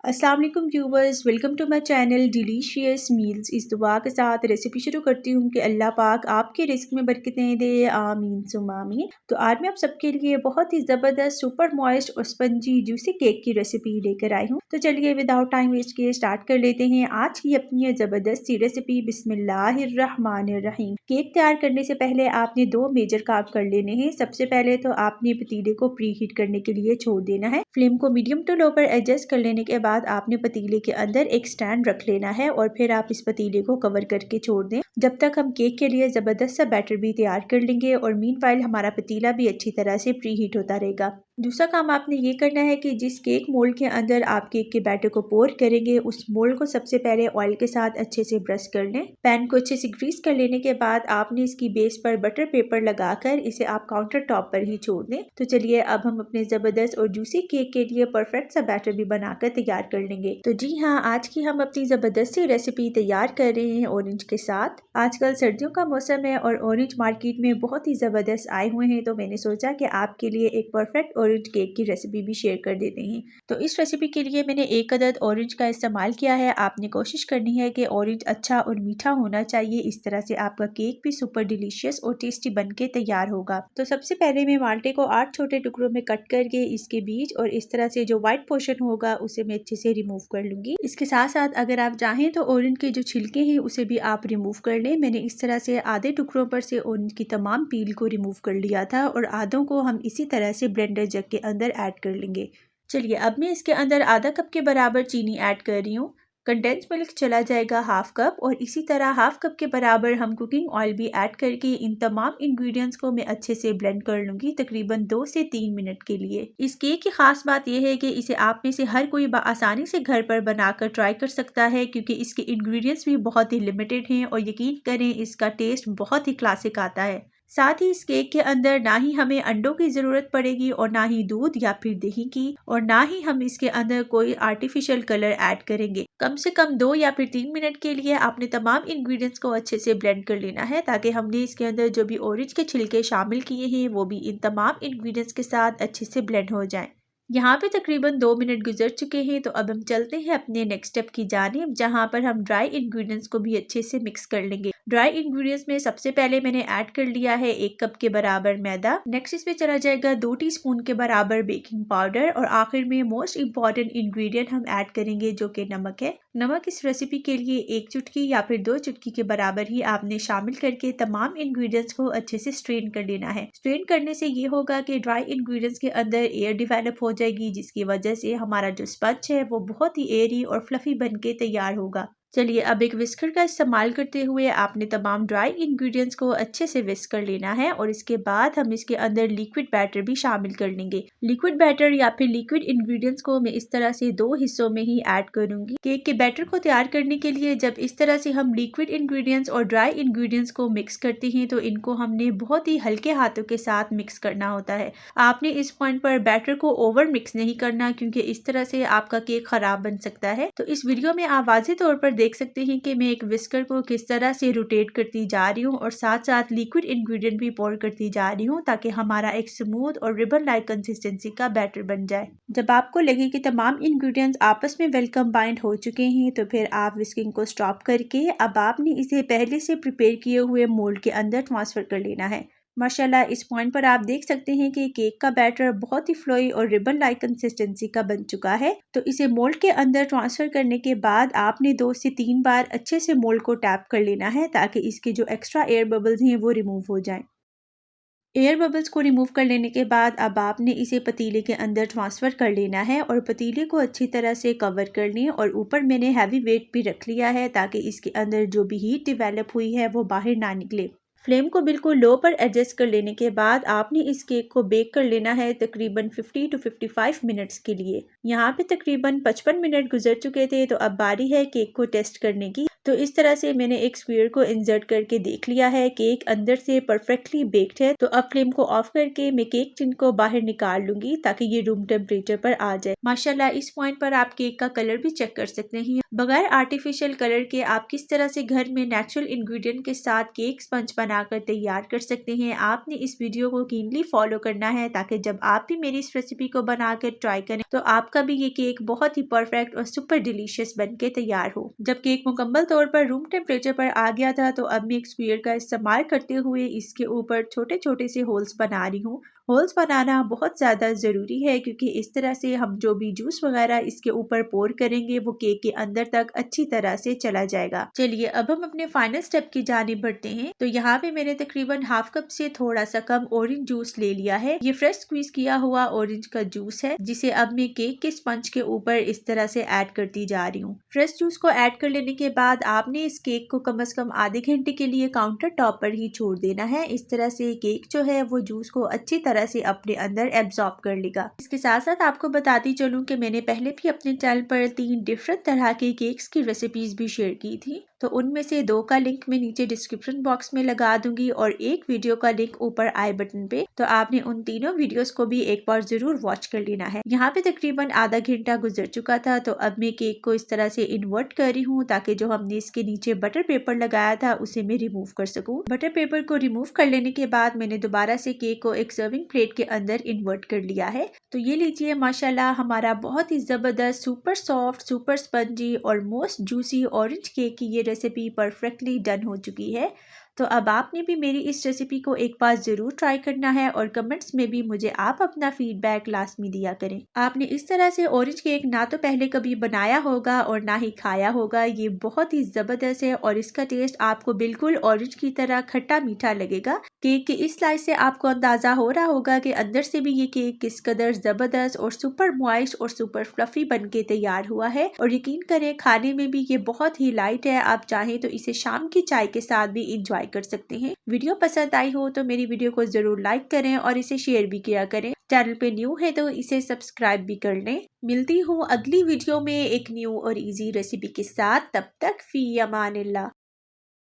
अस्सलाम वालेकुम viewers, welcome to my channel delicious meals. इस दुआ के साथ रेसिपी शुरू करती हूँ कि अल्लाह पाक आपके रिस्क में बरकतें दे, आमीन सुम्मा आमीन। तो आज मैं आप सबके लिए बहुत ही ज़बरदस्त सुपर मॉइस्ट और स्पंजी जूसी केक की रेसिपी लेकर आई हूँ। तो चलिए विदाउट टाइम वेस्ट किए स्टार्ट कर लेते हैं आज की अपनी ज़बरदस्त सी रेसिपी। बिस्मिल्लाहिर्रहमानिर्रहीम। केक तैयार करने से पहले आपने दो मेजर काम कर लेने हैं। सबसे पहले तो आपने पतीले को प्री हीट करने के लिए छोड़ देना है। फ्लेम को मीडियम टू लो पर एडजस्ट कर लेने के बाद आपने पतीले के अंदर एक स्टैंड रख लेना है और फिर आप इस पतीले को कवर करके छोड़ दें जब तक हम केक के लिए जबरदस्त सा बैटर भी तैयार कर लेंगे और मीनवाइल हमारा पतीला भी अच्छी तरह से प्री हीट होता रहेगा। दूसरा काम आपने ये करना है कि जिस केक मोल्ड के अंदर आप केक के बैटर को पोर करेंगे उस मोल्ड को सबसे पहले ऑयल के साथ अच्छे से ब्रश कर लें। पैन को अच्छे से ग्रीस कर लेने के बाद आपने इसकी बेस पर बटर पेपर लगाकर इसे आप काउंटर टॉप पर ही छोड़ दें। तो चलिए अब हम अपने जबरदस्त और जूसी केक के लिए परफेक्ट सा बैटर भी बनाकर तैयार कर लेंगे। तो जी हाँ, आज की हम अपनी जबरदस्त सी रेसिपी तैयार कर रहे हैं ऑरेंज के साथ। आजकल सर्दियों का मौसम है और ऑरेंज मार्केट में बहुत ही जबरदस्त आए हुए हैं, तो मैंने सोचा कि आपके लिए एक परफेक्ट ऑरेंज केक की रेसिपी भी शेयर कर देते हैं। तो इस रेसिपी के लिए मैंने एक अदद ऑरेंज का इस्तेमाल किया है। आपने कोशिश करनी है कि ऑरेंज अच्छा और मीठा होना चाहिए, इस तरह से आपका केक भी सुपर डिलीशियस और टेस्टी बन के तैयार होगा। तो सबसे पहले मैं माल्टे को 8 छोटे टुकड़ों में कट करके इसके बीज और इस तरह से जो व्हाइट पोर्शन होगा उसे मैं अच्छे से रिमूव कर लूंगी। इसके साथ साथ अगर आप चाहें तो ऑरेंज के जो छिलके हैं उसे भी आप रिमूव कर लें। मैंने इस तरह से आधे टुकड़ों पर से ऑरेंज की तमाम पील को रिमूव कर लिया था और आधों को हम इसी तरह से ब्लेंडर जग के अंदर ऐड कर लेंगे। चलिए अब मैं इसके अंदर आधा कप के बराबर चीनी ऐड कर रही हूँ। कंडेंस मिल्क चला जाएगा हाफ कप और इसी तरह हाफ कप के बराबर हम कुकिंग ऑयल भी ऐड करके इन तमाम इंग्रेडिएंट्स को मैं अच्छे से ब्लेंड कर लूंगी तकरीबन 2 से 3 मिनट के लिए। इस केक की खास बात यह है कि इसे आप में से हर कोई आसानी से घर पर बनाकर ट्राई कर सकता है क्योंकि इसके इंग्रेडिएंट्स भी बहुत ही लिमिटेड हैं और यकीन करें इसका टेस्ट बहुत ही क्लासिक आता है। साथ ही इस केक के अंदर ना ही हमें अंडों की ज़रूरत पड़ेगी और ना ही दूध या फिर दही की और ना ही हम इसके अंदर कोई आर्टिफिशियल कलर ऐड करेंगे। कम से कम 2 या फिर 3 मिनट के लिए आपने तमाम इंग्रेडिएंट्स को अच्छे से ब्लेंड कर लेना है ताकि हमने इसके अंदर जो भी ऑरेंज के छिलके शामिल किए हैं वो भी इन तमाम इंग्रेडिएंट्स के साथ अच्छे से ब्लेंड हो जाएं। यहाँ पे तकरीबन 2 मिनट गुजर चुके हैं, तो अब हम चलते हैं अपने नेक्स्ट स्टेप की जानिब जहाँ पर हम ड्राई इंग्रेडिएंट्स को भी अच्छे से मिक्स कर लेंगे। ड्राई इंग्रेडिएंट्स में सबसे पहले मैंने ऐड कर लिया है 1 कप के बराबर मैदा। नेक्स्ट इसमें चला जाएगा 2 टीस्पून के बराबर बेकिंग पाउडर और आखिर में मोस्ट इम्पॉर्टेंट इंग्रेडिएंट हम ऐड करेंगे जो कि नमक है। नमक इस रेसिपी के लिए 1 चुटकी या फिर 2 चुटकी के बराबर ही आपने शामिल करके तमाम इंग्रेडिएंट्स को अच्छे से स्ट्रेन कर लेना है। स्ट्रेन करने से ये होगा कि ड्राई इंग्रेडिएंट्स के अंदर एयर डिवेलप हो जाएगी जिसकी वजह से हमारा जो स्पंज है वो बहुत ही एयरी और फ्लफी बन के तैयार होगा। चलिए अब एक विस्कर का इस्तेमाल करते हुए आपने तमाम ड्राई इंग्रेडिएंट्स को अच्छे से विस्क कर लेना है और इसके बाद हम इसके अंदर लिक्विड बैटर भी शामिल कर लेंगे। लिक्विड बैटर या फिर लिक्विड इंग्रेडिएंट्स को मैं इस तरह से 2 हिस्सों में ही ऐड करूंगी। केक के बैटर को तैयार करने के लिए जब इस तरह से हम लिक्विड इंग्रेडिएंट्स और ड्राई इंग्रेडिएंट्स को मिक्स करते हैं तो इनको हमने बहुत ही हल्के हाथों के साथ मिक्स करना होता है। आपने इस पॉइंट पर बैटर को ओवर मिक्स नहीं करना क्योंकि इस तरह से आपका केक खराब बन सकता है। तो इस वीडियो में आप वाज़ेह तौर पर देख सकते हैं कि मैं एक विस्कर को किस तरह से रोटेट करती जा रही हूँ और साथ साथ लिक्विड इंग्रेडिएंट भी पोर करती जा रही हूँ ताकि हमारा एक स्मूथ और रिबन लाइक कंसिस्टेंसी का बैटर बन जाए। जब आपको लगे कि तमाम इंग्रेडिएंट्स आपस में वेल कंबाइंड हो चुके हैं तो फिर आप विस्किंग को स्टॉप करके अब आपने इसे पहले से प्रिपेयर किए हुए मोल्ड के अंदर ट्रांसफर कर लेना है। माशाल्लाह इस पॉइंट पर आप देख सकते हैं कि केक का बैटर बहुत ही फ्लोई और रिबन लाइक कंसिस्टेंसी का बन चुका है। तो इसे मोल्ड के अंदर ट्रांसफर करने के बाद आपने 2 से 3 बार अच्छे से मोल्ड को टैप कर लेना है ताकि इसके जो एक्स्ट्रा एयर बबल्स हैं वो रिमूव हो जाएं। एयर बबल्स को रिमूव कर लेने के बाद अब आपने इसे पतीले के अंदर ट्रांसफ़र कर लेना है और पतीले को अच्छी तरह से कवर कर लें और ऊपर मैंने हैवी वेट भी रख लिया है ताकि इसके अंदर जो भी हीट डिवेलप हुई है वो बाहर ना निकले। फ्लेम को बिल्कुल लो पर एडजस्ट कर लेने के बाद आपने इस केक को बेक कर लेना है तकरीबन 50 टू 55 मिनट्स के लिए। यहाँ पे तकरीबन 55 मिनट गुजर चुके थे, तो अब बारी है केक को टेस्ट करने की। तो इस तरह से मैंने एक स्क्वायर को इंसर्ट करके देख लिया है, केक अंदर से परफेक्टली बेक्ड है। तो अब फ्लेम को ऑफ करके मैं केक टिन को बाहर निकाल लूंगी ताकि ये रूम टेम्परेचर पर आ जाए। माशाल्लाह इस पॉइंट पर आप केक का कलर भी चेक कर सकते हैं। बगैर आर्टिफिशियल कलर के आप किस तरह से घर में नेचुरल इंग्रेडिएंट के साथ केक स्पंज बना बनाकर तैयार कर सकते हैं। आपने इस वीडियो को कीनली फॉलो करना है ताकि जब आप भी मेरी इस रेसिपी को बनाकर ट्राई करें तो आपका भी ये केक बहुत ही परफेक्ट और सुपर डिलीशियस बनके तैयार हो। जब केक मुकम्मल तौर पर रूम टेम्परेचर पर आ गया था तो अब मैं एक स्क्वायर का इस्तेमाल करते हुए इसके ऊपर छोटे छोटे से होल्स बना रही हूँ। होल्स बनाना बहुत ज़्यादा ज़रूरी है क्योंकि इस तरह से हम जो भी जूस वगैरह इसके ऊपर पोर करेंगे वो केक के अंदर तक अच्छी तरह से चला जाएगा। चलिए अब हम अपने फाइनल स्टेप की जानिब बढ़ते हैं। तो यहाँ पे मैंने तकरीबन हाफ कप से थोड़ा सा कम ऑरेंज जूस ले लिया है। ये फ्रेश स्क्वीज किया हुआ ऑरेंज का जूस है जिसे अब मैं केक के स्पंज के ऊपर इस तरह से ऐड करती जा रही हूँ। फ्रेश जूस को ऐड कर लेने के बाद आपने इस केक को कम से कम आधे घंटे के लिए काउंटर टॉप पर ही छोड़ देना है। इस तरह से केक जो है वो जूस को अच्छी तरह से अपने अंदर एब्जॉर्ब कर लेगा। इसके साथ साथ आपको बताती चलूं कि मैंने पहले भी अपने चैनल पर 3 डिफरेंट तरह के केक्स की रेसिपीज भी शेयर की थी, तो उनमें से 2 का लिंक मैं नीचे डिस्क्रिप्शन बॉक्स में लगा दूंगी और एक वीडियो का लिंक ऊपर आई बटन पे। तो आपने उन तीनों वीडियोस को भी एक बार जरूर वॉच कर लेना है। यहाँ पे तकरीबन आधा घंटा गुजर चुका था तो अब मैं केक को इस तरह से इन्वर्ट कर रही हूँ ताकि जो हमने इसके नीचे बटर पेपर लगाया था उसे मैं रिमूव कर सकूँ। बटर पेपर को रिमूव कर लेने के बाद मैंने दोबारा से केक को एक सर्विंग प्लेट के अंदर इन्वर्ट कर लिया है। तो ये लीजिए माशाल्लाह हमारा बहुत ही जबरदस्त सुपर सॉफ्ट सुपर स्पंजी और मोस्ट जूसी ऑरेंज केक की ये रेसिपी परफेक्टली डन हो चुकी है। तो अब आपने भी मेरी इस रेसिपी को एक बार ज़रूर ट्राई करना है और कमेंट्स में भी मुझे आप अपना फीडबैक लाजमी दिया करें। आपने इस तरह से ऑरेंज केक ना तो पहले कभी बनाया होगा और ना ही खाया होगा। ये बहुत ही ज़बरदस्त है और इसका टेस्ट आपको बिल्कुल ऑरेंज की तरह खट्टा मीठा लगेगा। केक के इस स्लाइस से आपको अंदाज़ा हो रहा होगा कि अंदर से भी ये केक किस कदर ज़बरदस्त और सुपर मॉइस्ट और सुपर फ्लफी बन के तैयार हुआ है। और यकीन करें खाने में भी ये बहुत ही लाइट है। आप चाहें तो इसे शाम की चाय के साथ भी इंजॉय कर सकते हैं। वीडियो पसंद आई हो तो मेरी वीडियो को जरूर लाइक करें और इसे शेयर भी किया करें। चैनल पे न्यू है तो इसे सब्सक्राइब भी कर लें। मिलती हूँ अगली वीडियो में एक न्यू और इजी रेसिपी के साथ। तब तक फी अमानिल्लाह।